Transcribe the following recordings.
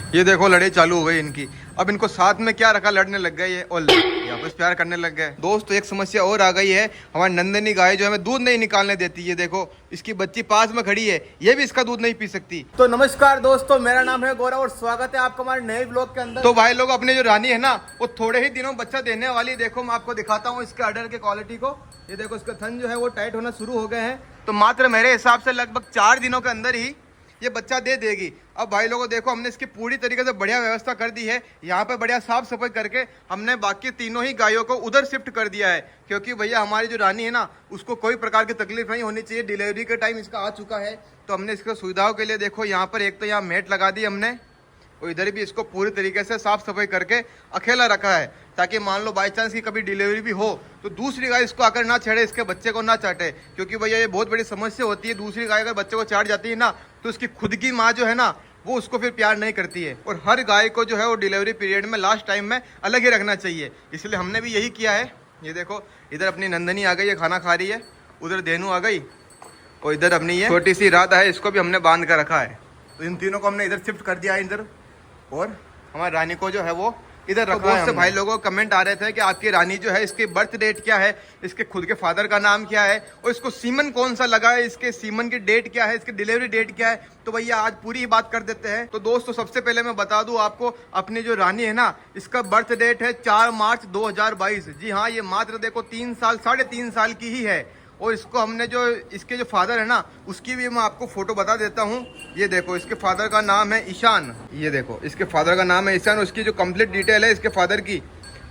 ये देखो लड़ाई चालू हो गई इनकी। अब इनको साथ में क्या रखा, लड़ने लग गए ये और आपस प्यार करने लग गए। दोस्त एक समस्या और आ गई है, हमारी नंदनी गाय जो हमें दूध नहीं निकालने देती। ये देखो इसकी बच्ची पास में खड़ी है, ये भी इसका दूध नहीं पी सकती। तो नमस्कार दोस्तों, मेरा नाम है गौरव और स्वागत है आपका हमारे नए ब्लॉग के अंदर। तो भाई लोग अपने जो रानी है ना वो थोड़े ही दिनों बच्चा देने वाली। देखो मैं आपको दिखाता हूँ इसके अडर के क्वालिटी को। ये देखो इसका थन जो है वो टाइट होना शुरू हो गए हैं। तो मात्र मेरे हिसाब से लगभग 4 दिनों के अंदर ही ये बच्चा दे देगी। अब भाई लोगों देखो हमने इसकी पूरी तरीके से बढ़िया व्यवस्था कर दी है। यहाँ पे बढ़िया साफ सफाई करके हमने बाकी तीनों ही गायों को उधर शिफ्ट कर दिया है, क्योंकि भैया हमारी जो रानी है ना उसको कोई प्रकार की तकलीफ नहीं होनी चाहिए। डिलीवरी के टाइम इसका आ चुका है, तो हमने इसको सुविधाओं के लिए देखो यहाँ पर एक तो यहाँ मैट लगा दी हमने, और इधर भी इसको पूरी तरीके से साफ सफाई करके अकेला रखा है, ताकि मान लो बाई चांस की कभी डिलीवरी भी हो तो दूसरी गाय इसको आकर ना छेड़े, इसके बच्चे को ना चाटे। क्योंकि भैया ये बहुत बड़ी समस्या होती है, दूसरी गाय अगर बच्चे को चाट जाती है ना तो उसकी खुद की माँ जो है ना वो उसको फिर प्यार नहीं करती है। और हर गाय को जो है वो डिलीवरी पीरियड में लास्ट टाइम में अलग ही रखना चाहिए, इसलिए हमने भी यही किया है। ये देखो इधर अपनी नंदनी आ गई है, खाना खा रही है, उधर धेनु आ गई, और इधर अपनी ये छोटी सी राधा है, इसको भी हमने बांध कर रखा है। तो इन तीनों को हमने इधर शिफ्ट कर दिया है इधर, और हमारी रानी को जो है वो इधर रखा है। भाई लोगों कमेंट आ रहे थे कि आपकी रानी जो है इसकी बर्थ डेट क्या है, इसके खुद के फादर का नाम क्या है, और इसको सीमन कौन सा लगा है, इसके सीमन की डेट क्या है, इसकी डिलीवरी डेट क्या है। तो भैया आज पूरी ही बात कर देते हैं। तो दोस्तों सबसे पहले मैं बता दूं आपको, अपनी जो रानी है ना इसका बर्थ डेट है 4 मार्च 2022। जी हाँ, ये मात्र देखो 3 साल 3.5 साल की ही है। और इसको हमने जो इसके जो फादर है ना उसकी भी मैं आपको फोटो बता देता हूँ। ये देखो इसके फादर का नाम है ईशान। ये देखो इसके फादर का नाम है ईशान, उसकी जो कंप्लीट डिटेल है इसके फादर की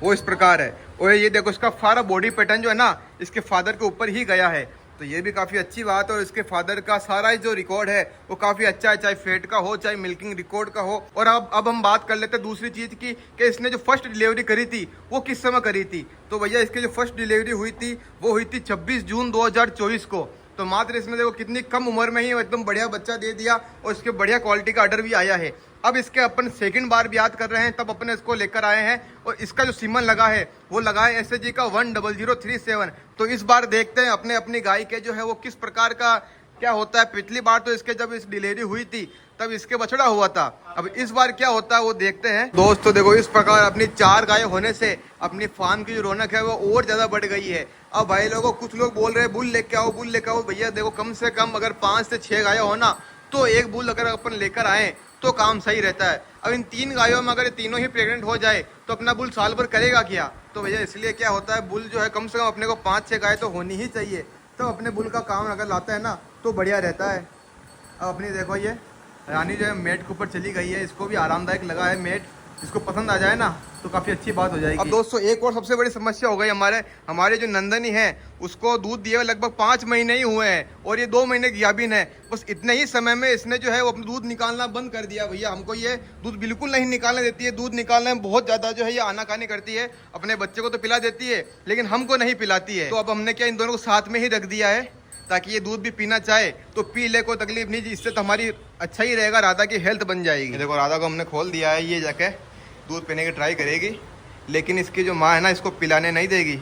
वो इस प्रकार है। और ये देखो इसका सारा बॉडी पैटर्न जो है ना इसके फादर के ऊपर ही गया है, तो ये भी काफ़ी अच्छी बात है। और इसके फादर का सारा जो रिकॉर्ड है वो काफ़ी अच्छा है, चाहे फेट का हो चाहे मिल्किंग रिकॉर्ड का हो। और अब हम बात कर लेते हैं दूसरी चीज़ की कि इसने जो फर्स्ट डिलीवरी करी थी वो किस समय करी थी। तो भैया इसकी जो फर्स्ट डिलीवरी हुई थी वो हुई थी 26 जून 2024 को। तो मात्र इसमें देखो कितनी कम उम्र में ही एकदम बढ़िया बच्चा दे दिया, और इसके बढ़िया क्वालिटी का ऑर्डर भी आया है। अब इसके अपन सेकंड बार भी याद कर रहे हैं, तब अपने इसको लेकर आए हैं, और इसका जो सीमन लगा है वो लगा है SHG का 10037। तो इस बार देखते हैं अपने अपनी गाय के जो है वो किस प्रकार का क्या होता है। पिछली बार तो इसके जब इस डिलीवरी हुई थी तब इसके बछड़ा हुआ था, अब इस बार क्या होता है वो देखते हैं। दोस्तों देखो इस प्रकार अपनी 4 गाय होने से अपनी फार्म की जो रौनक है वो और ज्यादा बढ़ गई है। अब भाई लोगों कुछ लोग बोल रहे हैं बुल लेके आओ बुल लेके आओ। भैया देखो कम से कम अगर 5 से 6 गाय हो ना तो एक बुल अगर अपन लेकर आए तो काम सही रहता है। अब इन 3 गायों में अगर तीनों ही प्रेग्नेंट हो जाए तो अपना बुल साल भर करेगा क्या। तो भैया इसलिए क्या होता है, बुल जो है कम से कम अपने को 5-6 गाय तो होनी ही चाहिए, तो अपने बुल का काम अगर लाता है ना तो बढ़िया रहता है। अब अपनी देखो ये रानी जो है मेट के ऊपर चली गई है, इसको भी आरामदायक लगा है मेट, इसको पसंद आ जाए ना तो काफ़ी अच्छी बात हो जाएगी। अब दोस्तों एक और सबसे बड़ी समस्या हो गई हमारे जो नंदनी है उसको दूध दिए हुए लगभग 5 महीने ही हुए हैं, और ये 2 महीने की गाभिन है। बस इतने ही समय में इसने जो है वो अपना दूध निकालना बंद कर दिया। भैया हमको ये दूध बिल्कुल नहीं निकालने देती है, दूध निकालने में बहुत ज़्यादा जो है ये आनाकानी करती है। अपने बच्चे को तो पिला देती है लेकिन हमको नहीं पिलाती है। तो अब हमने क्या इन दोनों को साथ में ही रख दिया है, ताकि ये दूध भी पीना चाहे तो पी ले, कोई तकलीफ नहीं। इससे तो हमारी अच्छा ही रहेगा, राधा की हेल्थ बन जाएगी। देखो राधा को हमने खोल दिया है, ये जाके दूध पीने की ट्राई करेगी, लेकिन इसकी जो माँ है ना इसको पिलाने नहीं देगी।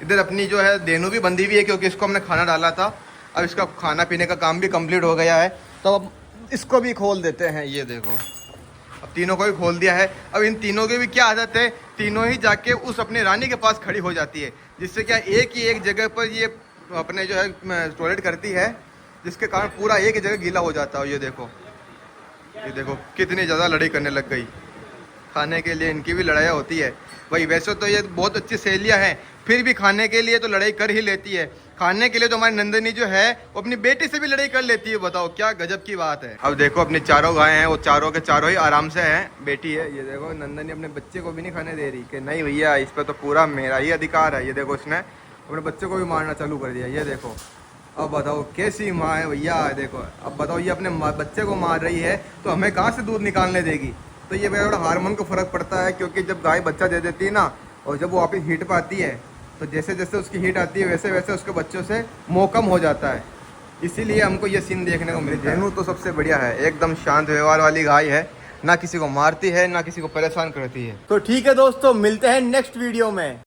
इधर अपनी जो है धेनु भी बंधी हुई है, क्योंकि इसको हमने खाना डाला था। अब इसका खाना पीने का काम भी कंप्लीट हो गया है, तो अब इसको भी खोल देते हैं। ये देखो अब तीनों को भी खोल दिया है। अब इन तीनों की भी क्या आदत है, तीनों ही जाके उस अपनी रानी के पास खड़ी हो जाती है, जिससे क्या एक ही एक जगह पर ये अपने जो है टॉयलेट करती है, जिसके कारण पूरा एक ही जगह गीला हो जाता है। ये देखो कितनी ज़्यादा लड़ाई करने लग गई। खाने के लिए इनकी भी लड़ाई होती है भाई। वैसे तो ये बहुत अच्छी सहेलियां हैं, फिर भी खाने के लिए तो लड़ाई कर ही लेती है। खाने के लिए तो हमारी नंदनी जो है वो अपनी बेटी से भी लड़ाई कर लेती है। बताओ क्या गजब की बात है। अब देखो अपनी 4 गाय हैं, वो चारों के चारों ही आराम से हैं, बेटी है। ये देखो नंदनी अपने बच्चे को भी नहीं खाने दे रही कि नहीं भैया इस पर तो पूरा मेरा ही अधिकार है। ये देखो इसने अपने बच्चे को भी मारना चालू कर दिया। ये देखो अब बताओ कैसी माँ है भैया। देखो अब बताओ ये अपने बच्चे को मार रही है तो हमें कहाँ से दूध निकालने देगी। तो ये थोड़ा हार्मोन का फ़र्क पड़ता है, क्योंकि जब गाय बच्चा दे देती है ना और जब वो वापस हीट पर आती है तो जैसे जैसे उसकी हीट आती है वैसे वैसे उसके बच्चों से मोह कम हो जाता है। इसीलिए हमको ये सीन देखने को मिलता है। धेनु तो सबसे बढ़िया है, एकदम शांत व्यवहार वाली गाय है, ना किसी को मारती है ना किसी को परेशान करती है। तो ठीक है दोस्तों, मिलते हैं नेक्स्ट वीडियो में।